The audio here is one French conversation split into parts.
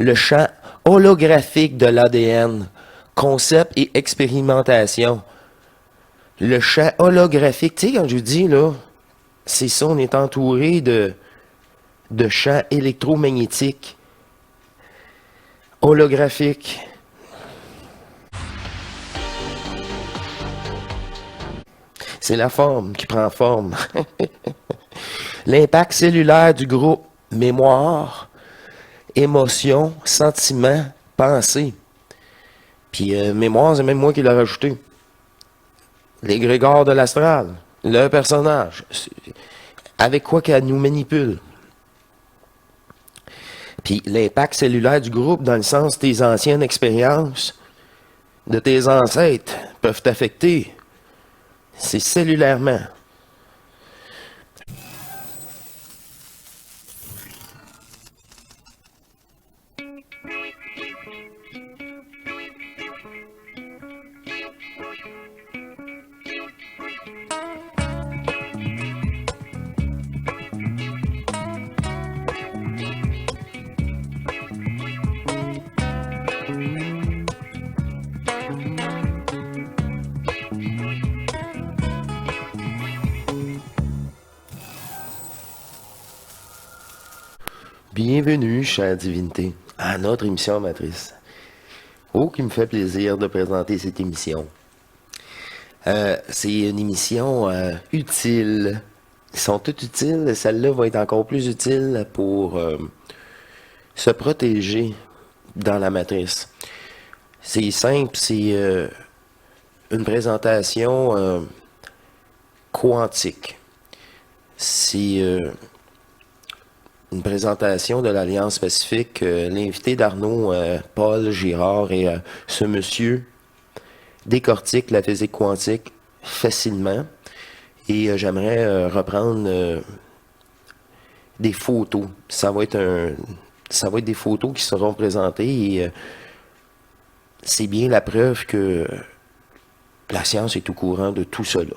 le champ holographique de l'ADN, concept et expérimentation. Le champ holographique, tu sais, quand je vous dis, là, c'est ça, on est entouré de champs électromagnétiques, holographiques. C'est la forme qui prend forme. L'impact cellulaire du groupe mémoire, émotion, sentiment, pensée. Puis mémoire, c'est même moi qui l'ai rajouté. L'égrégore de l'astral, le personnage, avec quoi qu'elle nous manipule. Puis l'impact cellulaire du groupe, dans le sens de tes anciennes expériences, de tes ancêtres, peuvent t'affecter. C'est cellulairement. Bienvenue, chère divinité, à notre émission Matrice. Oh, qui me fait plaisir de présenter cette émission. C'est une émission utile. Ils sont toutes utiles. Celle-là va être encore plus utile pour se protéger dans la matrice. C'est simple, c'est une présentation quantique. C'est une présentation de l'Alliance Pacifique. L'invité d'Arnaud, Paul Girard, et ce monsieur décortique la physique quantique facilement. Et j'aimerais reprendre des photos. Ça va être des photos qui seront présentées et c'est bien la preuve que la science est au courant de tout cela.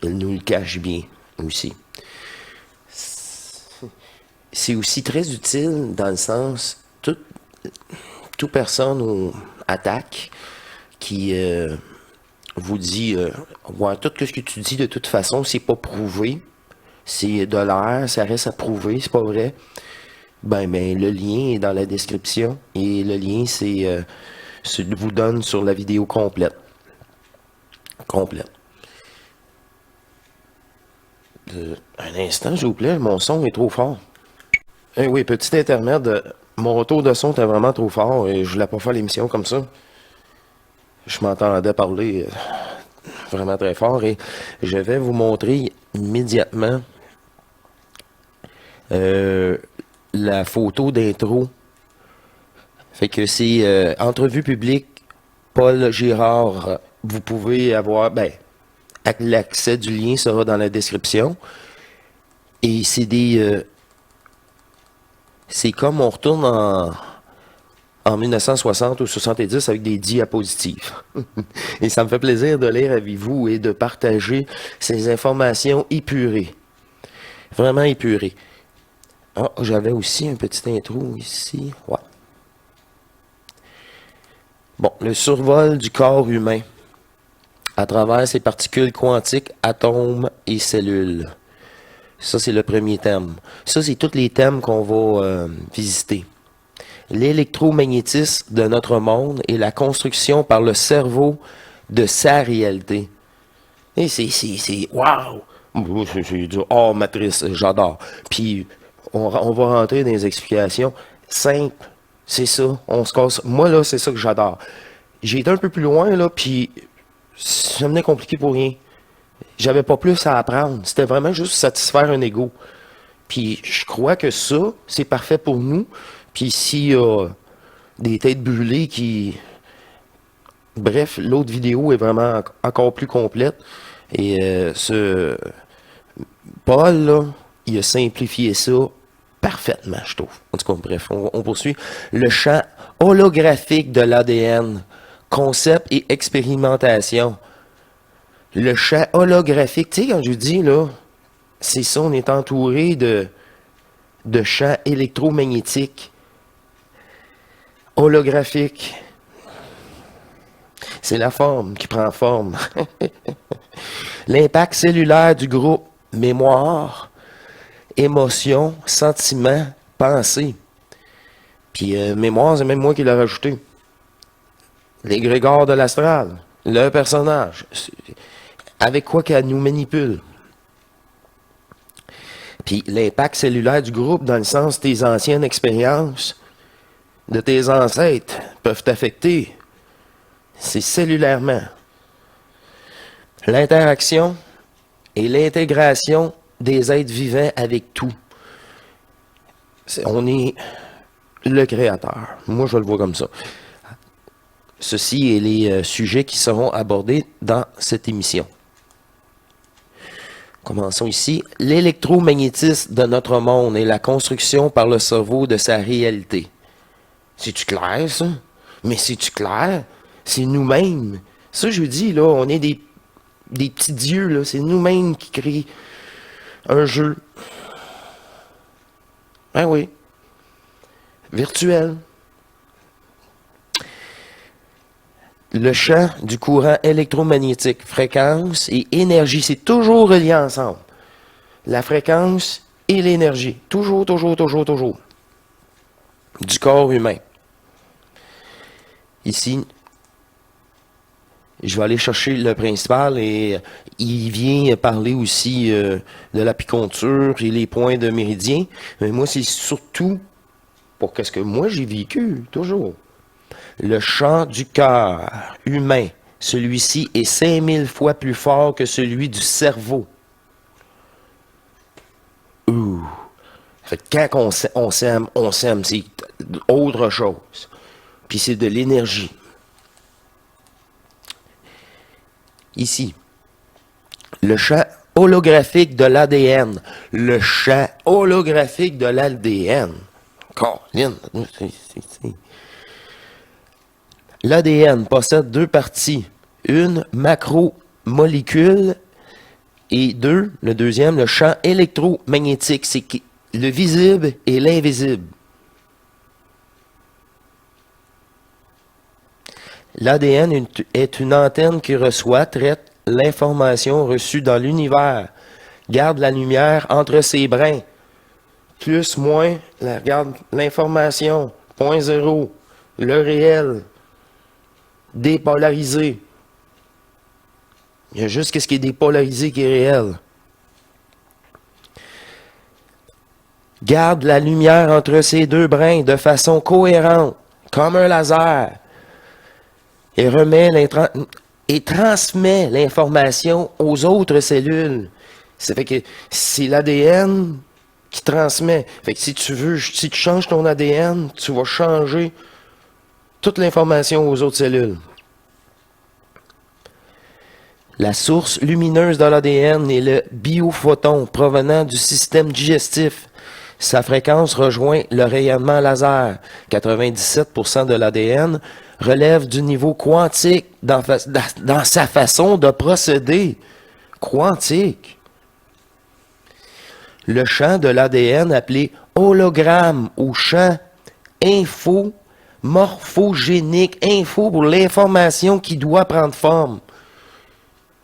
Elle nous le cache bien aussi. C'est aussi très utile dans le sens, toute personne ou attaque qui vous dit ouais, tout ce que tu dis de toute façon, c'est pas prouvé, c'est de l'air, ça reste à prouver, c'est pas vrai. Ben, le lien est dans la description et le lien vous donne sur la vidéo complète. Un instant, s'il vous plaît, mon son est trop fort. Eh oui, petit intermède, mon retour de son était vraiment trop fort et je voulais pas faire l'émission comme ça. Je m'entendais parler vraiment très fort et je vais vous montrer immédiatement la photo d'intro. Fait que c'est entrevue publique, Paul Girard. Vous pouvez avoir, l'accès du lien sera dans la description. Et c'est c'est comme on retourne en 1960 ou 70 avec des diapositives. Et ça me fait plaisir de lire avec vous et de partager ces informations épurées. Vraiment épurées. Ah, j'avais aussi un petit intro ici. Ouais. Bon, le survol du corps humain à travers ses particules quantiques, atomes et cellules. Ça, c'est le premier thème. Ça, c'est tous les thèmes qu'on va visiter. L'électromagnétisme de notre monde et la construction par le cerveau de sa réalité. Et c'est wow! C'est du hors matrice, j'adore. Puis, on va rentrer dans les explications simples. C'est ça, on se casse. Moi, là, c'est ça que j'adore. J'ai été un peu plus loin, là, puis ça venait compliqué pour rien. J'avais pas plus à apprendre. C'était vraiment juste satisfaire un ego. Puis je crois que ça, c'est parfait pour nous. Puis s'il y a des têtes brûlées qui... Bref, l'autre vidéo est vraiment encore plus complète. Et ce Paul, là, il a simplifié ça parfaitement, je trouve. En tout cas, bref, on poursuit. Le champ holographique de l'ADN, concept et expérimentation. Le champ holographique, tu sais, quand je dis, là, c'est ça, on est entouré de champs électromagnétiques. holographique. C'est la forme qui prend forme. L'impact cellulaire du groupe mémoire, émotion, sentiment, pensée. Puis mémoire, c'est même moi qui l'ai rajouté. L'égrégore de l'astral, le personnage. Avec quoi qu'elle nous manipule. Puis l'impact cellulaire du groupe, dans le sens de tes anciennes expériences, de tes ancêtres, peuvent t'affecter. C'est cellulairement. L'interaction et l'intégration des êtres vivants avec tout. On est le créateur. Moi, je le vois comme ça. Ceci est les sujets qui seront abordés dans cette émission. Commençons ici. L'électromagnétisme de notre monde et la construction par le cerveau de sa réalité. C'est-tu clair, ça? Mais c'est-tu clair? C'est nous-mêmes. Ça, je vous dis, là, on est des petits dieux, là. C'est nous-mêmes qui créons un jeu. Ben oui. Virtuel. Le champ du courant électromagnétique, fréquence et énergie, c'est toujours relié ensemble. La fréquence et l'énergie. Toujours, toujours, toujours, toujours. Du corps humain. Ici, je vais aller chercher le principal et il vient parler aussi de l'apiculture et les points de méridien. Mais moi, c'est surtout pour qu'est-ce que moi j'ai vécu, toujours. Le chant du cœur humain, celui-ci est 5000 fois plus fort que celui du cerveau. Ouh. Fait que quand on s'aime, c'est autre chose. Puis c'est de l'énergie. Ici, le champ holographique de l'ADN. Le champ holographique de l'ADN. Colin, l'ADN possède deux parties. Une macromolécule et deux, le deuxième, le champ électromagnétique. C'est le visible et l'invisible. L'ADN est une antenne qui reçoit, traite l'information reçue dans l'univers, garde la lumière entre ses brins, plus, moins, garde l'information, point zéro, le réel, dépolarisé. Il y a juste ce qui est dépolarisé qui est réel. Garde la lumière entre ces deux brins de façon cohérente, comme un laser. Et transmet l'information aux autres cellules. Ça fait que c'est l'ADN qui transmet. Fait que si tu changes ton ADN, tu vas changer toute l'information aux autres cellules. La source lumineuse de l'ADN est le biophoton provenant du système digestif. Sa fréquence rejoint le rayonnement laser. 97% de l'ADN relève du niveau quantique dans sa façon de procéder. Quantique. Le champ de l'ADN appelé hologramme ou champ morphogénique, info pour l'information qui doit prendre forme.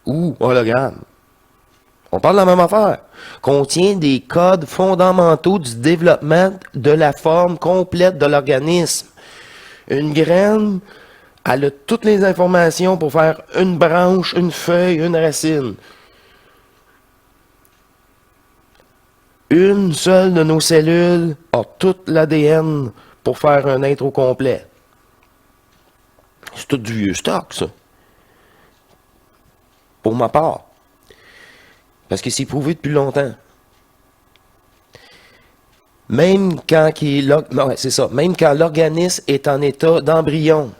Ou hologramme. On parle de la même affaire. Contient des codes fondamentaux du développement de la forme complète de l'organisme. Une graine, elle a toutes les informations pour faire une branche, une feuille, une racine. Une seule de nos cellules a tout l'ADN pour faire un être au complet. C'est tout du vieux stock, ça. Pour ma part. Parce que c'est prouvé depuis longtemps. Même quand même quand l'organisme est en état d'embryon,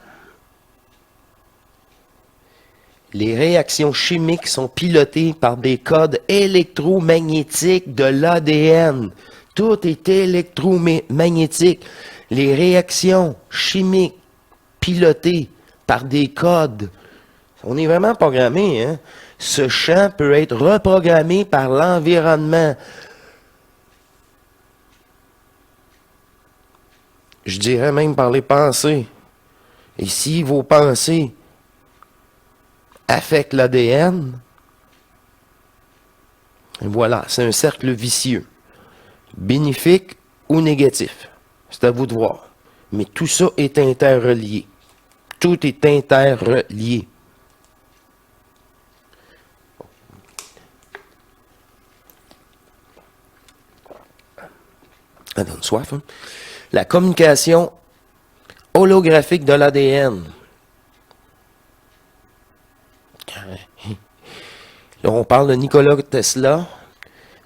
les réactions chimiques sont pilotées par des codes électromagnétiques de l'ADN. Tout est électromagnétique. Les réactions chimiques pilotées par des codes. On est vraiment programmé, hein? Ce champ peut être reprogrammé par l'environnement. je dirais même par les pensées. Et si vos pensées affectent l'ADN, voilà, c'est un cercle vicieux, bénéfique ou négatif. C'est à vous de voir. Mais tout ça est interrelié. Tout est interrelié. Ça donne soif, hein? La communication holographique de l'ADN. Là, on parle de Nikola Tesla,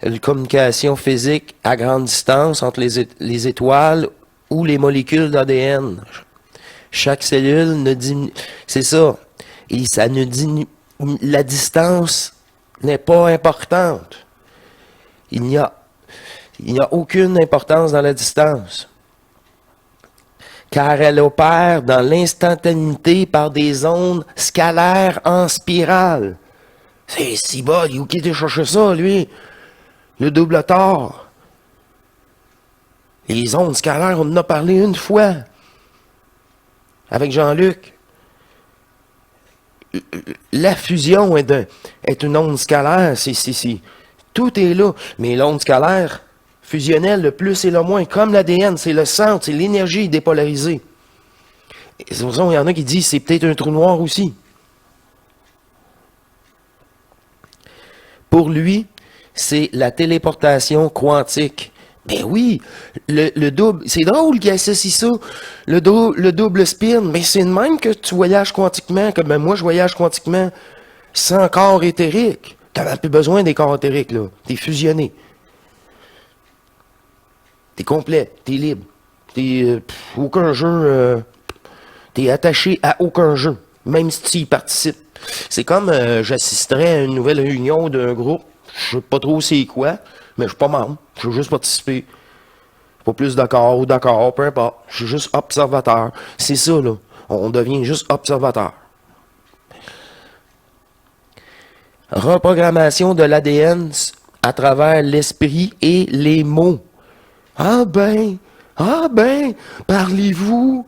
une communication physique à grande distance entre les étoiles ou les molécules d'ADN. Chaque cellule ne diminue. C'est ça. Et ça ne diminue. La distance n'est pas importante. Il n'y a aucune importance dans la distance. Car elle opère dans l'instantanéité par des ondes scalaires en spirale. C'est si bas, il est où qui était chercher ça, lui? Le double tort. Les ondes scalaires, on en a parlé une fois. Avec Jean-Luc. La fusion est une onde scalaire. Tout est là. Mais l'onde scalaire fusionnelle, le plus et le moins, comme l'ADN, c'est le centre, c'est l'énergie dépolarisée. C'est pour ça qu'il y en a qui disent que c'est peut-être un trou noir aussi. Pour lui, c'est la téléportation quantique. Ben oui, le double, c'est drôle qu'il associe ça, le double spin, mais c'est de même que tu voyages quantiquement, comme moi je voyage quantiquement, sans corps éthérique. Tu n'as plus besoin des corps éthériques, là. Tu es fusionné. Tu es complet, tu es libre. Aucun jeu, tu es attaché à aucun jeu, même si tu y participes. C'est comme j'assisterais à une nouvelle réunion d'un groupe, je sais pas trop c'est quoi, mais je suis pas membre, je veux juste participer. Pas plus d'accord ou d'accord, peu importe. Je suis juste observateur. C'est ça, là. On devient juste observateur. Reprogrammation de l'ADN à travers l'esprit et les mots. Ah ben, parlez-vous.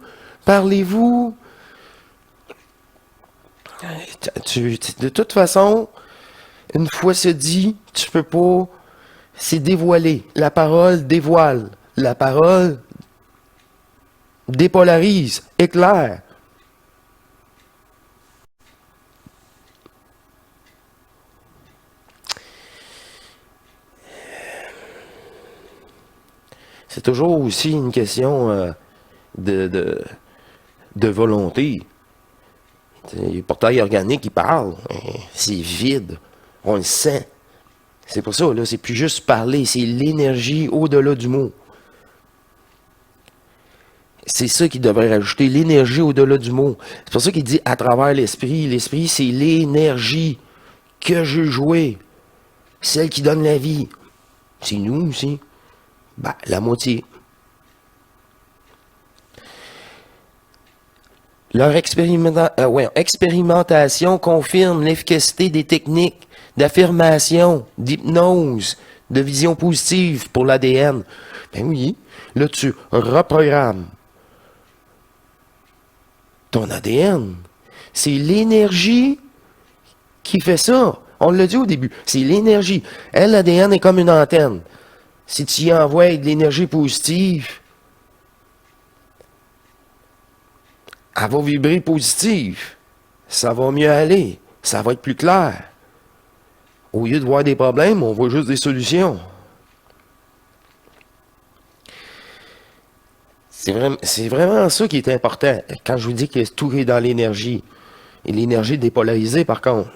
De toute façon, une fois c'est dit, tu peux pas, c'est dévoilé. La parole dévoile. La parole dépolarise, éclaire. C'est toujours aussi une question de volonté. Les portails organiques, ils parlent. C'est vide. On le sent. C'est pour ça, là, c'est plus juste parler. C'est l'énergie au-delà du mot. C'est ça qui devrait rajouter, l'énergie au-delà du mot. C'est pour ça qu'il dit à travers l'esprit. L'esprit, c'est l'énergie que je jouais. Celle qui donne la vie. C'est nous aussi. Ben, la moitié. Leur expérimentation confirme l'efficacité des techniques d'affirmation, d'hypnose, de vision positive pour l'ADN. Ben oui, là tu reprogrammes ton ADN. C'est l'énergie qui fait ça. On l'a dit au début, c'est l'énergie. Elle, l'ADN est comme une antenne. Si tu y envoies de l'énergie positive, elle va vibrer positive. Ça va mieux aller. Ça va être plus clair. Au lieu de voir des problèmes, on voit juste des solutions. C'est vraiment ça qui est important. Quand je vous dis que tout est dans l'énergie. Et l'énergie dépolarisée, par contre.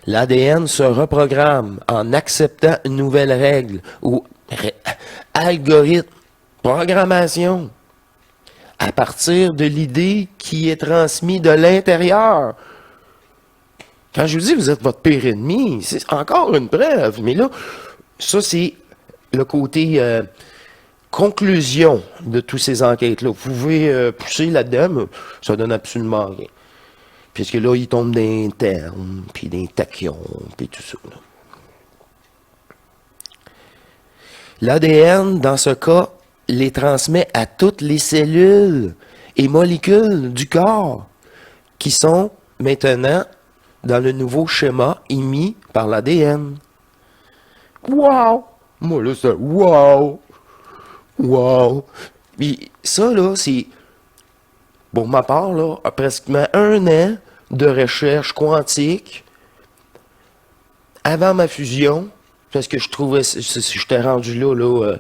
L'ADN se reprogramme en acceptant une nouvelle règle ou algorithme, programmation, à partir de l'idée qui est transmise de l'intérieur. Quand je vous dis vous êtes votre pire ennemi, c'est encore une preuve. Mais là, ça c'est le côté conclusion de toutes ces enquêtes-là. Vous pouvez pousser là-dedans, mais ça donne absolument rien. Puisque là, ils tombent des termes, puis des tachyons, puis tout ça. L'ADN, dans ce cas, les transmet à toutes les cellules et molécules du corps qui sont maintenant dans le nouveau schéma émis par l'ADN. Wow! Moi, là, c'est wow! Wow! Puis ça, là, c'est, pour ma part, là, pratiquement 1 an de recherche quantique avant ma fusion, parce que je trouvais, j'étais rendu là,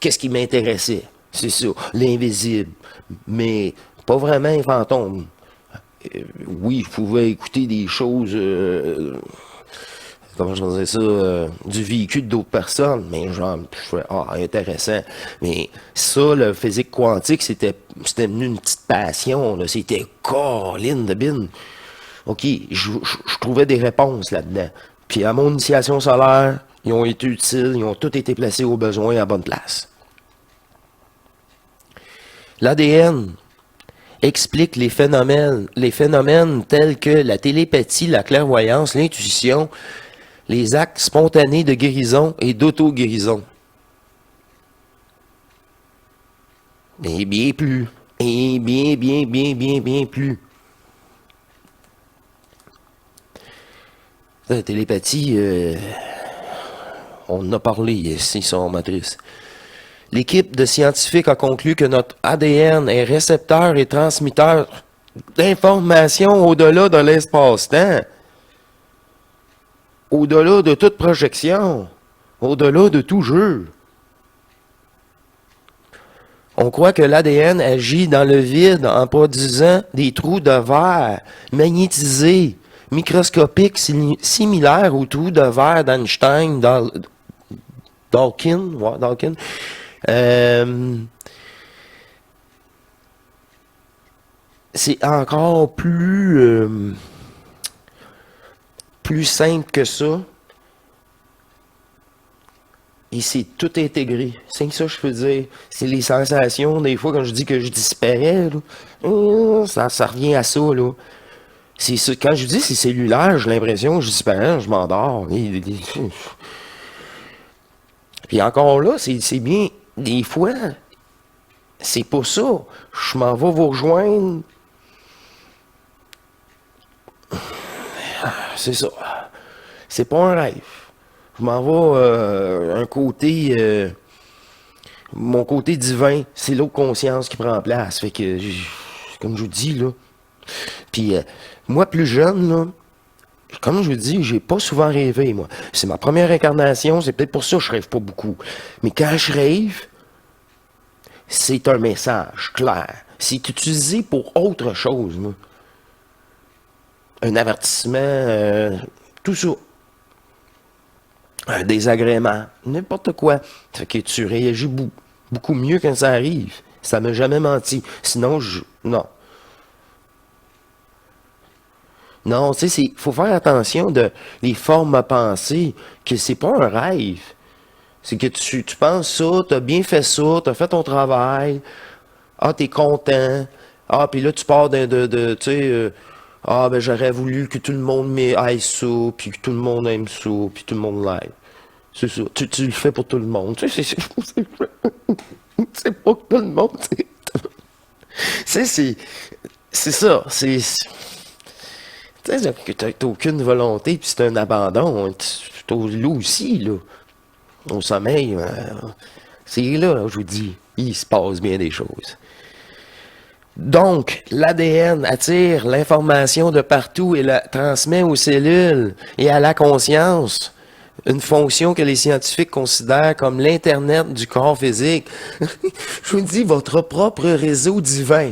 qu'est-ce qui m'intéressait? C'est ça, l'invisible. Mais pas vraiment un fantôme. Oui, je pouvais écouter des choses, comment je disais ça, du véhicule d'autres personnes, mais genre, je fais, ah, intéressant. Mais ça, le physique quantique, c'était devenu une petite passion, là. C'était Colin de bin. OK, je trouvais des réponses là-dedans. Puis à mon initiation solaire, ils ont été utiles, ils ont tous été placés au besoin à la bonne place. L'ADN explique les phénomènes tels que la télépathie, la clairvoyance, l'intuition, les actes spontanés de guérison et d'auto-guérison. Et bien plus. Et bien plus. La télépathie, on en a parlé ici sur Matrice. L'équipe de scientifiques a conclu que notre ADN est récepteur et transmetteur d'informations au-delà de l'espace-temps, au-delà de toute projection, au-delà de tout jeu. On croit que l'ADN agit dans le vide en produisant des trous de verre magnétisés, microscopiques, similaires aux trous de verre d'Einstein, Dawkins. C'est encore plus simple que ça. Et c'est tout intégré. C'est ça que je peux dire. C'est les sensations. Des fois, quand je dis que je disparais, là, ça revient à ça. Là. C'est ça. Quand je dis c'est cellulaire, j'ai l'impression que je disparais, je m'endors. Puis encore là, c'est bien. Des fois, c'est pas ça. Je m'en vais vous rejoindre. C'est ça. C'est pas un rêve. Je m'en vais un côté. Mon côté divin, c'est l'autre conscience qui prend place. Fait que, comme je vous dis, là. Puis, moi, plus jeune, là, comme je vous dis, j'ai pas souvent rêvé, moi. C'est ma première incarnation, c'est peut-être pour ça que je rêve pas beaucoup. Mais quand je rêve, c'est un message clair. C'est utilisé pour autre chose, moi. Un avertissement, tout ça. Un désagrément, n'importe quoi. Fait que tu réagis beaucoup mieux quand ça arrive. Ça m'a jamais menti. Sinon, non. Non, tu sais, faut faire attention de les formes à penser, que c'est pas un rêve. C'est que tu penses ça, t'as bien fait ça, t'as fait ton travail, ah, t'es content, ah, puis là, tu pars tu sais, ah, ben, j'aurais voulu que tout le monde aille ça, puis que tout le monde aime ça, puis tout le monde l'aime. C'est ça, tu le fais pour tout le monde. Tu sais, c'est pas que tout le monde, c'est ça, tu sais, que t'as aucune volonté, puis c'est un abandon. Tu au loup aussi, là. Au sommeil, c'est là, je vous dis, il se passe bien des choses. Donc, l'ADN attire l'information de partout et la transmet aux cellules et à la conscience. Une fonction que les scientifiques considèrent comme l'Internet du corps physique. Je vous dis, votre propre réseau divin.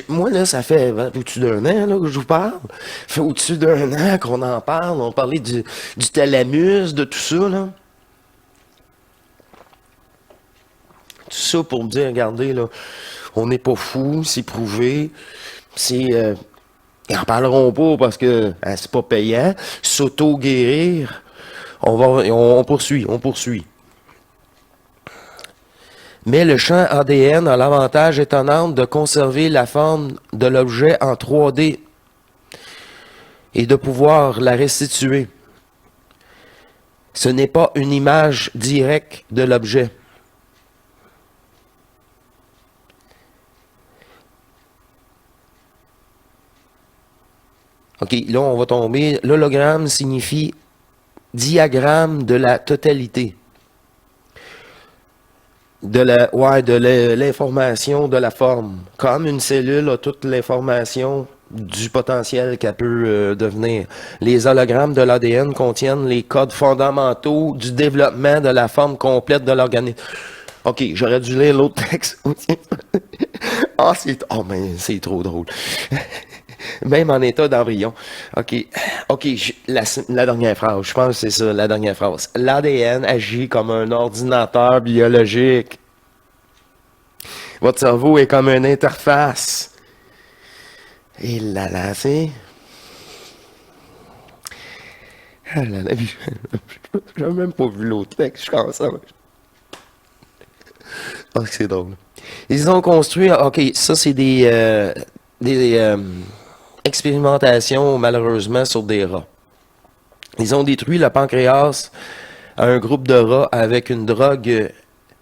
Moi, là, ça fait au-dessus d'un an là, que je vous parle. Ça fait au-dessus d'un an qu'on en parle. On parlait du thalamus, de tout ça. Là. Tout ça pour me dire, regardez, là, on n'est pas fou, c'est prouvé. C'est... ils en parleront pas parce que c'est pas payant. S'auto-guérir... On poursuit. Mais le champ ADN a l'avantage étonnant de conserver la forme de l'objet en 3D et de pouvoir la restituer. Ce n'est pas une image directe de l'objet. OK, là, on va tomber. L'hologramme signifie diagramme de la totalité. De l'information de la forme. Comme une cellule a toute l'information du potentiel qu'elle peut devenir. Les hologrammes de l'ADN contiennent les codes fondamentaux du développement de la forme complète de l'organisme. OK, j'aurais dû lire l'autre texte aussi. Mais c'est trop drôle. Même en état d'embryon. OK, la dernière phrase, je pense que c'est ça, la dernière phrase. L'ADN agit comme un ordinateur biologique. Votre cerveau est comme une interface. Et là, c'est... Ah là là, j'ai même pas vu l'autre texte, je pense. Oh, c'est drôle. Ils ont construit... OK, ça, c'est des expérimentations, malheureusement, sur des rats. Ils ont détruit le pancréas à un groupe de rats avec une drogue,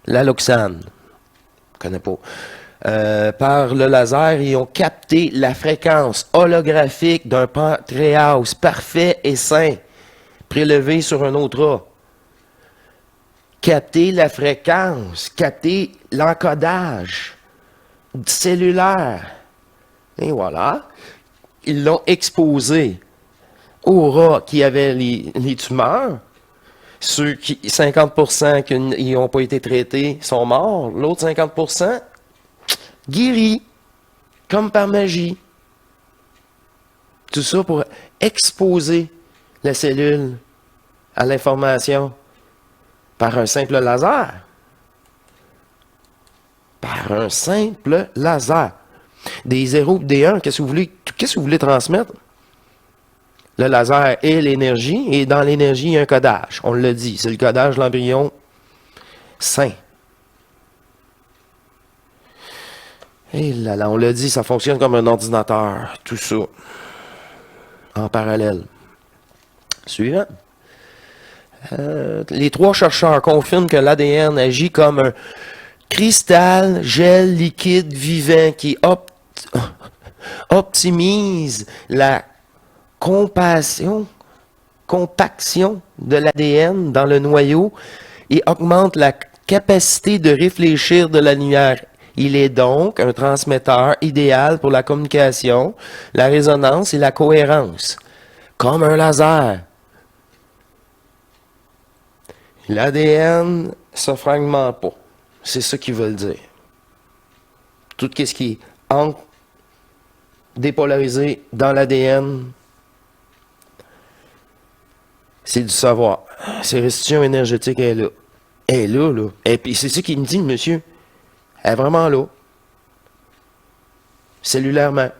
l'alloxane. Je ne connais pas. Par le laser, ils ont capté la fréquence holographique d'un pancréas parfait et sain, prélevé sur un autre rat. Capter la fréquence, capter l'encodage cellulaire. Et voilà. Ils l'ont exposé aux rats qui avaient les tumeurs. Ceux qui, 50% qui n'ont pas été traités sont morts. L'autre 50%, guéris, comme par magie. Tout ça pour exposer la cellule à l'information par un simple laser. Par un simple laser. Des 0 et des 1, qu'est-ce que vous voulez transmettre? Le laser est l'énergie, et dans l'énergie, il y a un codage. On l'a dit, c'est le codage de l'embryon sain. Et là, on l'a dit, ça fonctionne comme un ordinateur. Tout ça. En parallèle. Suivant. Les 3 chercheurs confirment que l'ADN agit comme un cristal, gel liquide vivant qui optimise la compaction de l'ADN dans le noyau et augmente la capacité de réfléchir de la lumière. Il est donc un transmetteur idéal pour la communication, la résonance et la cohérence, comme un laser. L'ADN ne se fragmente pas. C'est ça qu'ils veulent dire. Tout ce qui est dépolarisé dans l'ADN, c'est du savoir. Ces restitutions énergétiques, elle est là. Elle est là, là. Et puis c'est ça qu'il me dit, le monsieur. Elle est vraiment là. Cellulairement.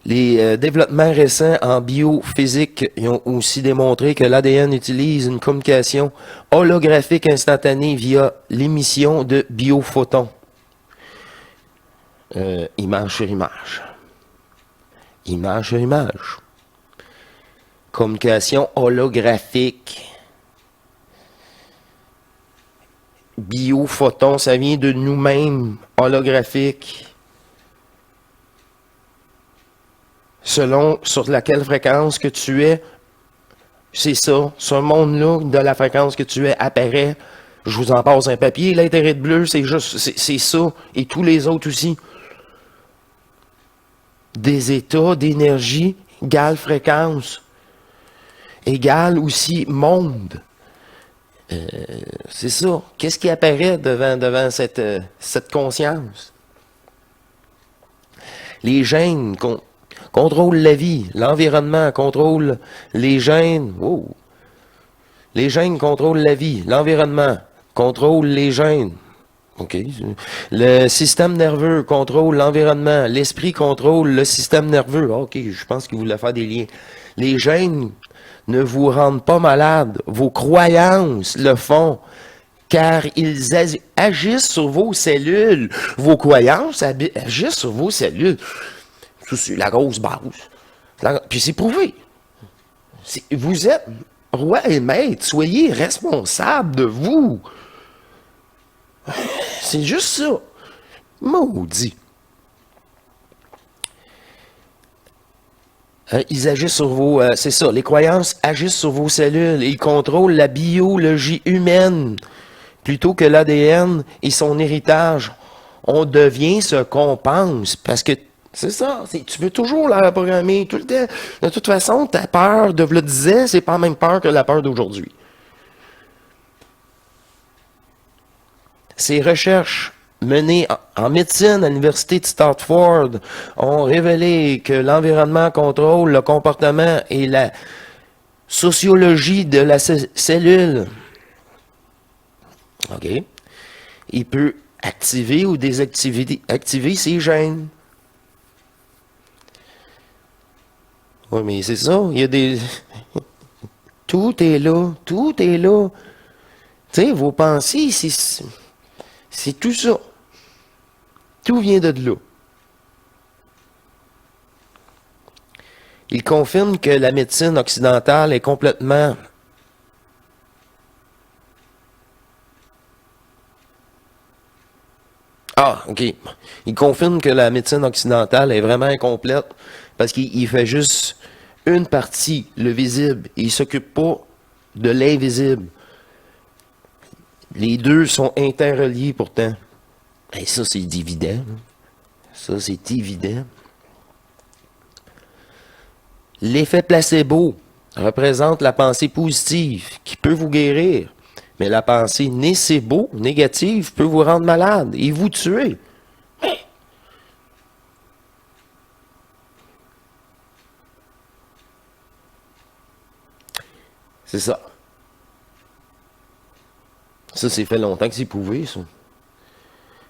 Les développements récents en biophysique ont aussi démontré que l'ADN utilise une communication holographique instantanée via l'émission de biophotons. Image sur image. Image sur image. Communication holographique. Biophotons, ça vient de nous-mêmes, holographique. Selon sur laquelle fréquence que tu es, c'est ça. Ce monde-là, de la fréquence que tu es, apparaît. Je vous en passe un papier. L'intérêt de bleu, c'est juste, c'est ça. Et tous les autres aussi. Des états d'énergie égale fréquence. Égale aussi monde. C'est ça. Qu'est-ce qui apparaît devant cette conscience? Les gènes contrôlent la vie. L'environnement contrôle les gènes. Wow. Les gènes contrôlent la vie. L'environnement contrôle les gènes. OK. Le système nerveux contrôle l'environnement. L'esprit contrôle le système nerveux. OK, je pense qu'il voulait faire des liens. Les gènes ne vous rendent pas malade. Vos croyances le font, car ils agissent sur vos cellules. Vos croyances agissent sur vos cellules. C'est la grosse base. Puis c'est prouvé. Vous êtes roi et maître. Soyez responsable de vous. C'est juste ça. Maudit. Ils agissent sur vos... c'est ça, les croyances agissent sur vos cellules. Ils contrôlent la biologie humaine plutôt que l'ADN et son héritage. On devient ce qu'on pense. Parce que c'est ça, tu veux toujours la reprogrammer tout le temps. De toute façon, ta peur de le disait, c'est pas la même peur que la peur d'aujourd'hui. Ces recherches menées en médecine à l'université de Stanford ont révélé que l'environnement contrôle le comportement et la sociologie de la cellule. OK? Il peut activer ou activer ces gènes. Oui, mais c'est ça. Il y a des... Tout est là. Tout est là. Tu sais, vos pensées, c'est tout ça. Tout vient de là. Il confirme que la médecine occidentale est complètement OK. Il confirme que la médecine occidentale est vraiment incomplète parce qu'il fait juste une partie, le visible. Il ne s'occupe pas de l'invisible. Les deux sont interreliés pourtant. Et ça, c'est évident. Ça, c'est évident. L'effet placebo représente la pensée positive qui peut vous guérir. Mais la pensée nocebo, négative, peut vous rendre malade et vous tuer. C'est ça. Ça, c'est fait longtemps que c'est prouvé, ça.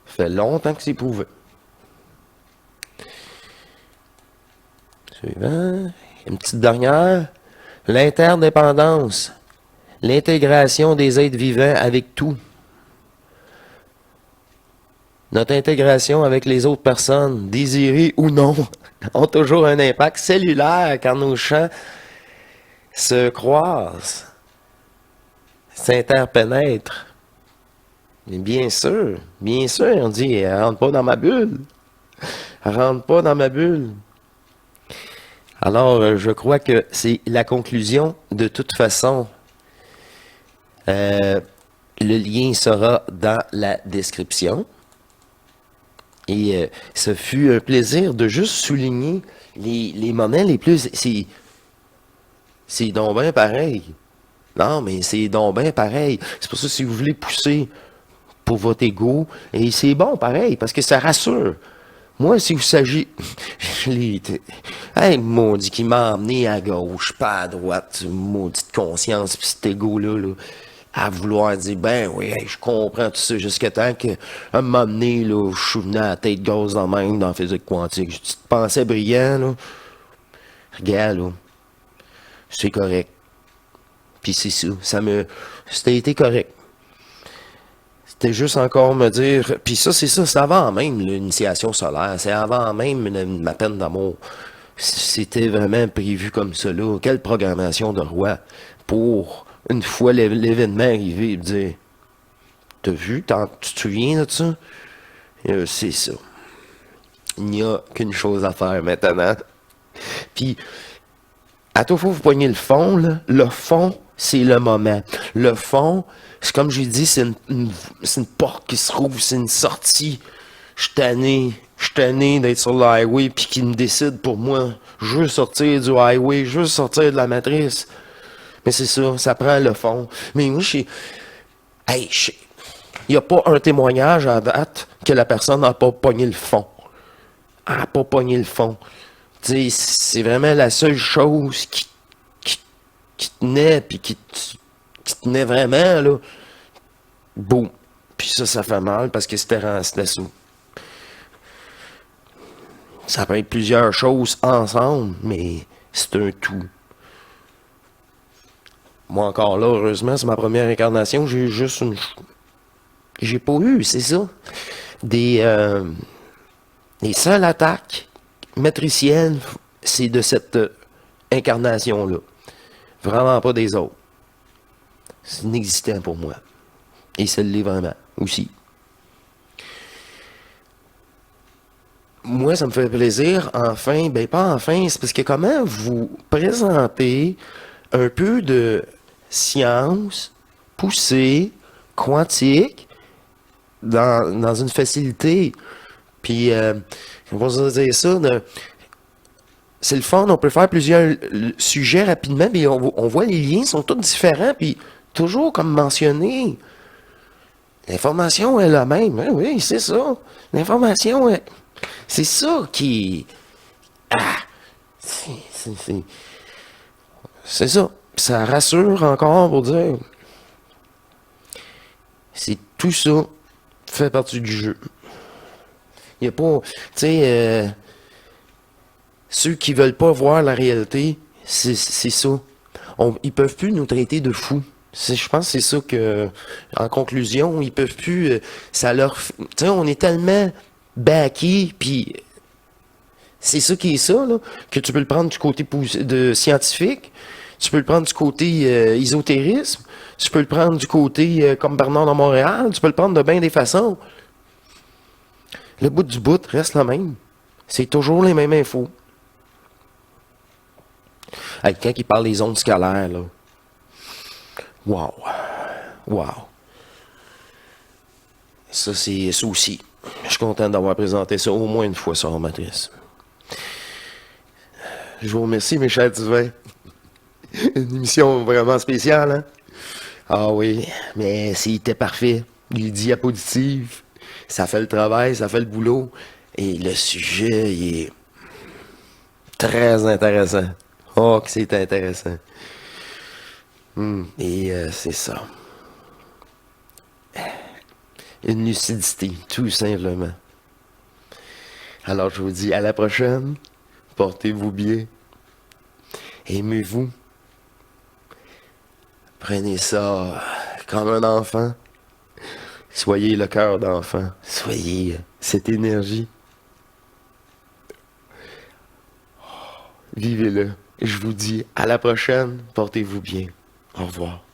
Fait longtemps que c'est prouvé. Suivant. Une petite dernière. L'interdépendance. L'intégration des êtres vivants avec tout. Notre intégration avec les autres personnes, désirées ou non, ont toujours un impact cellulaire car nos champs se croisent, s'interpénètrent. Mais bien sûr, on dit, rentre pas dans ma bulle. Rentre pas dans ma bulle. Alors, je crois que c'est la conclusion. De toute façon, le lien sera dans la description. Et ce fut un plaisir de juste souligner les moments les plus... C'est donc bien pareil. Non, mais c'est donc bien pareil. C'est pour ça que si vous voulez pousser pour votre ego, et c'est bon pareil, parce que ça rassure. Moi, s'il s'agit... Hey, maudit qui m'a emmené à gauche, pas à droite, maudite conscience, pis cet ego-là, là, à vouloir dire, ben oui, hey, je comprends tout ça, jusqu'à temps qu'à un moment donné, là, je suis venu à la tête gauche en même dans la physique quantique. Je te pensais brillant, là. Regarde, là, c'est correct. Puis c'est ça, c'était été correct. C'était juste encore me dire, puis ça, c'est ça, c'est avant même l'initiation solaire, c'est avant même ma peine d'amour. C'était vraiment prévu comme ça, là. Quelle programmation de roi pour, une fois l'événement arrivé, dire, t'as vu, tu te souviens de ça? C'est ça. Il n'y a qu'une chose à faire maintenant. Puis, à tout fois, vous poignez le fond, là. Le fond, c'est le moment. Le fond, c'est comme j'ai dit, c'est une porte qui se rouvre, c'est une sortie. Je suis tanné d'être sur le highway, puis qui me décide pour moi. Je veux sortir du highway, je veux sortir de la matrice. Mais c'est ça prend le fond. Mais moi, il n'y a pas un témoignage à date que la personne n'a pas pogné le fond. Elle n'a pas pogné le fond. Tu sais, c'est vraiment la seule chose qui tenait, puis qui tenait vraiment, là. Boum. Puis ça fait mal parce que c'était sous. Ça peut être plusieurs choses ensemble, mais c'est un tout. Moi encore là, heureusement, c'est ma première incarnation, j'ai eu juste une... J'ai pas eu, c'est ça. Des seules attaques matriciennes, c'est de cette incarnation-là. Vraiment pas des autres. C'est inexistant pour moi. Et ça l'est vraiment aussi. moi, ça me fait plaisir, enfin, ben pas enfin, c'est parce que comment vous présentez un peu de science poussée, quantique, dans une facilité. Puis, on va se dire ça, c'est le fun, on peut faire plusieurs sujets rapidement, puis on voit les liens sont tous différents, puis toujours comme mentionné, l'information est la même. Oui, oui, c'est ça. L'information est... C'est ça qui... Ah! C'est c'est- c'est- c'est ça. Ça rassure encore pour dire... C'est tout ça fait partie du jeu. Il n'y a pas... Tu sais, ceux qui veulent pas voir la réalité, c'est ça. Ils peuvent plus nous traiter de fous. Je pense que c'est ça que, en conclusion, ils peuvent plus. Ça leur. Tu sais, on est tellement baqués, puis c'est ça qui est ça, là, que tu peux le prendre du côté de scientifique, tu peux le prendre du côté ésotérisme, tu peux le prendre du côté comme Bernard de Montréal, tu peux le prendre de bien des façons. Le bout du bout reste le même. C'est toujours les mêmes infos. Hey, quand il parle des ondes scalaires, là. Wow. Wow. Ça, c'est ça aussi. Je suis content d'avoir présenté ça au moins une fois sur Matrice. Je vous remercie, mes chers divins. Une émission vraiment spéciale, hein? Ah oui, mais c'était parfait. Les diapositives, ça fait le travail, ça fait le boulot. Et le sujet, il est très intéressant. Oh, que c'est intéressant. Et c'est ça. Une lucidité, tout simplement. Alors, je vous dis à la prochaine. Portez-vous bien. Aimez-vous. Prenez ça comme un enfant. Soyez le cœur d'enfant. Soyez cette énergie. Vivez-le. Je vous dis à la prochaine. Portez-vous bien. Au revoir.